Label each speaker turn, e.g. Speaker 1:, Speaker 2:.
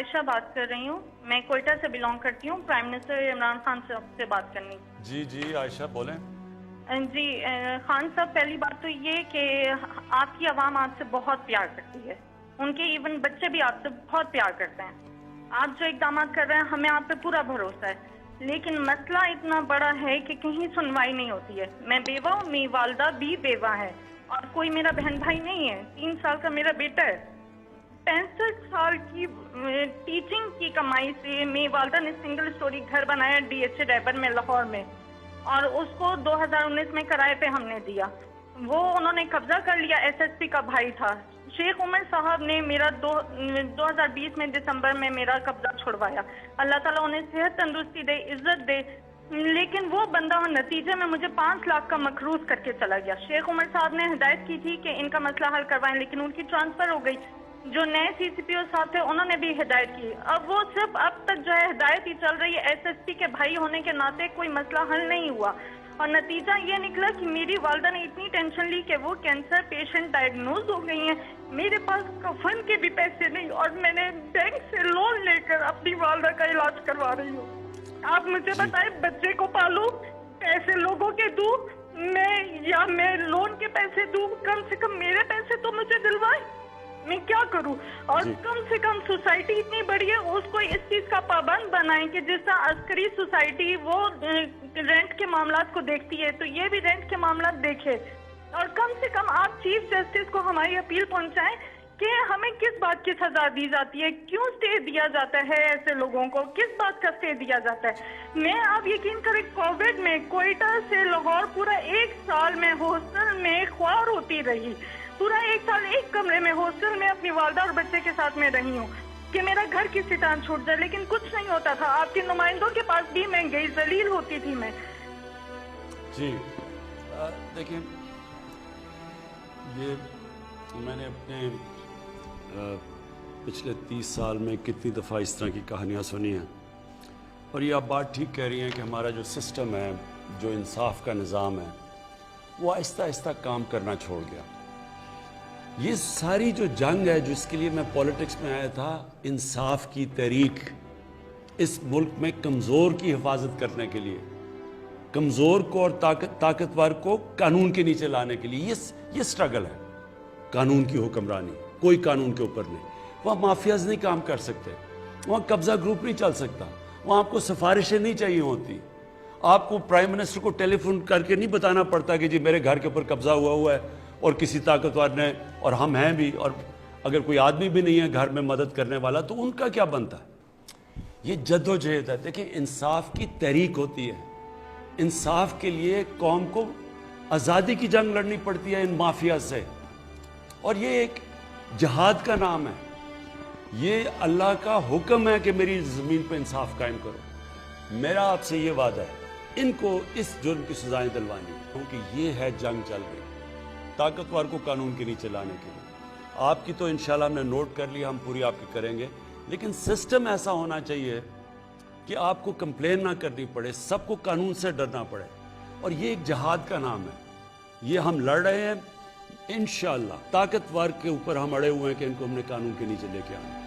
Speaker 1: عائشہ بات کر رہی ہوں. میں کوئٹہ سے بلانگ کرتی ہوں. پرائم منسٹر عمران خان صاحب سے بات کرنی.
Speaker 2: جی عائشہ بولیں.
Speaker 1: جی خان صاحب، پہلی بات تو یہ کہ آپ کی عوام آپ سے بہت پیار کرتی ہے. ان کے ایون بچے بھی آپ سے بہت پیار کرتے ہیں. آپ جو اقدامات کر رہے ہیں ہمیں آپ پہ پورا بھروسہ ہے. لیکن مسئلہ اتنا بڑا ہے کہ کہیں سنوائی نہیں ہوتی ہے. میں بیوہ ہوں، میری والدہ بھی بیوہ ہے اور کوئی میرا بہن بھائی نہیں ہے. 3 سال کا میرا بیٹا ہے. 65 سال کی ٹیچنگ کی کمائی سے میری والدہ نے سنگل اسٹوری گھر بنایا DH ریبر میں، لاہور میں، اور اس کو 2019 میں کرائے پہ ہم نے دیا. وہ انہوں نے قبضہ کر لیا. SSP کا بھائی تھا شیخ عمر صاحب نے میرا 2020 میں دسمبر میں میرا قبضہ چھڑوایا. اللہ تعالیٰ انہیں صحت تندرستی دے، عزت دے. لیکن وہ بندہ نتیجے میں مجھے 5 لاکھ کا مقروض کر کے چلا گیا. شیخ عمر صاحب نے ہدایت کی تھی کہ ان کا مسئلہ حل کروائیں، لیکن ان کی ٹرانسفر ہو گئی. جو نئے CCPO صاحب تھے انہوں نے بھی ہدایت کی. اب وہ صرف اب تک جو ہے ہدایت ہی چل رہی ہے. SSP کے بھائی ہونے کے ناطے کوئی مسئلہ حل نہیں ہوا. اور نتیجہ یہ نکلا کہ میری والدہ نے اتنی ٹینشن لی کہ وہ کینسر پیشنٹ ڈائگنوز ہو گئی ہیں. میرے پاس کفن کے بھی پیسے نہیں اور میں نے بینک سے لون لے کر اپنی والدہ کا علاج کروا رہی ہوں. آپ مجھے بتائیں، بچے کو پالوں، پیسے لوگوں کے دوں میں لون کے پیسے دوں؟ کم سے کم میرے پیسے تو مجھے دلوائیں. میں کیا کروں؟ اور کم سے کم سوسائٹی اتنی بڑی ہے، اس کو اس چیز کا پابند بنائیں کہ جس طرح عسکری سوسائٹی وہ رینٹ کے معاملات کو دیکھتی ہے تو یہ بھی رینٹ کے معاملات دیکھے. اور کم سے کم آپ چیف جسٹس کو ہماری اپیل پہنچائیں کہ ہمیں کس بات کی سزا دی جاتی ہے، کیوں اسٹے دیا جاتا ہے ایسے لوگوں کو، کس بات کا اسٹے دیا جاتا ہے. میں آپ یقین کریں کووڈ میں کوئٹہ سے لاہور پورا 1 سال میں ہاسٹل میں خوار ہوتی رہی. پورا 1 سال ایک کمرے میں ہاسٹل میں اپنی والدہ اور بچے کے ساتھ میں رہی ہوں کہ میرا گھر کسی طرح چھوٹ جائے، لیکن کچھ نہیں ہوتا تھا. آپ کے نمائندوں کے پاس بھی میں گئی، ذلیل ہوتی تھی میں.
Speaker 2: جی دیکھیں، یہ میں نے اپنے پچھلے 30 سال میں کتنی دفعہ اس طرح کی کہانیاں سنی ہیں. اور یہ آپ بات ٹھیک کہہ رہی ہیں کہ ہمارا جو سسٹم ہے، جو انصاف کا نظام ہے، وہ آہستہ آہستہ کام کرنا چھوڑ گیا. یہ ساری جو جنگ ہے جس کے لیے میں پولیٹکس میں آیا تھا، انصاف کی تحریک، اس ملک میں کمزور کی حفاظت کرنے کے لیے، کمزور کو اور طاقتور کو قانون کے نیچے لانے کے لیے یہ سٹرگل ہے. قانون کی حکمرانی، کوئی قانون کے اوپر نہیں. وہاں مافیاز نہیں کام کر سکتے، وہاں قبضہ گروپ نہیں چل سکتا، وہاں آپ کو سفارشیں نہیں چاہیے ہوتی. آپ کو پرائم منسٹر کو ٹیلی فون کر کے نہیں بتانا پڑتا کہ جی میرے گھر کے اوپر قبضہ ہوا ہے اور کسی طاقتور نے، اور ہم ہیں بھی، اور اگر کوئی آدمی بھی نہیں ہے گھر میں مدد کرنے والا تو ان کا کیا بنتا ہے. یہ جد و جہد ہے. دیکھیں، انصاف کی تحریک ہوتی ہے. انصاف کے لیے قوم کو آزادی کی جنگ لڑنی پڑتی ہے ان مافیا سے، اور یہ ایک جہاد کا نام ہے. یہ اللہ کا حکم ہے کہ میری زمین پہ انصاف قائم کرو. میرا آپ سے یہ وعدہ ہے، ان کو اس جرم کی سزائیں دلوانی، کیونکہ یہ ہے جنگ چل رہی طاقتور کو قانون کے نیچے لانے کے لیے. آپ کی تو انشاءاللہ ہم نے نوٹ کر لیا، ہم پوری آپ کی کریں گے. لیکن سسٹم ایسا ہونا چاہیے کہ آپ کو کمپلین نہ کرنی پڑے، سب کو قانون سے ڈرنا پڑے. اور یہ ایک جہاد کا نام ہے. یہ ہم لڑ رہے ہیں. انشاءاللہ طاقتور کے اوپر ہم اڑے ہوئے ہیں کہ ان کو ہم نے قانون کے نیچے لے کے آنا.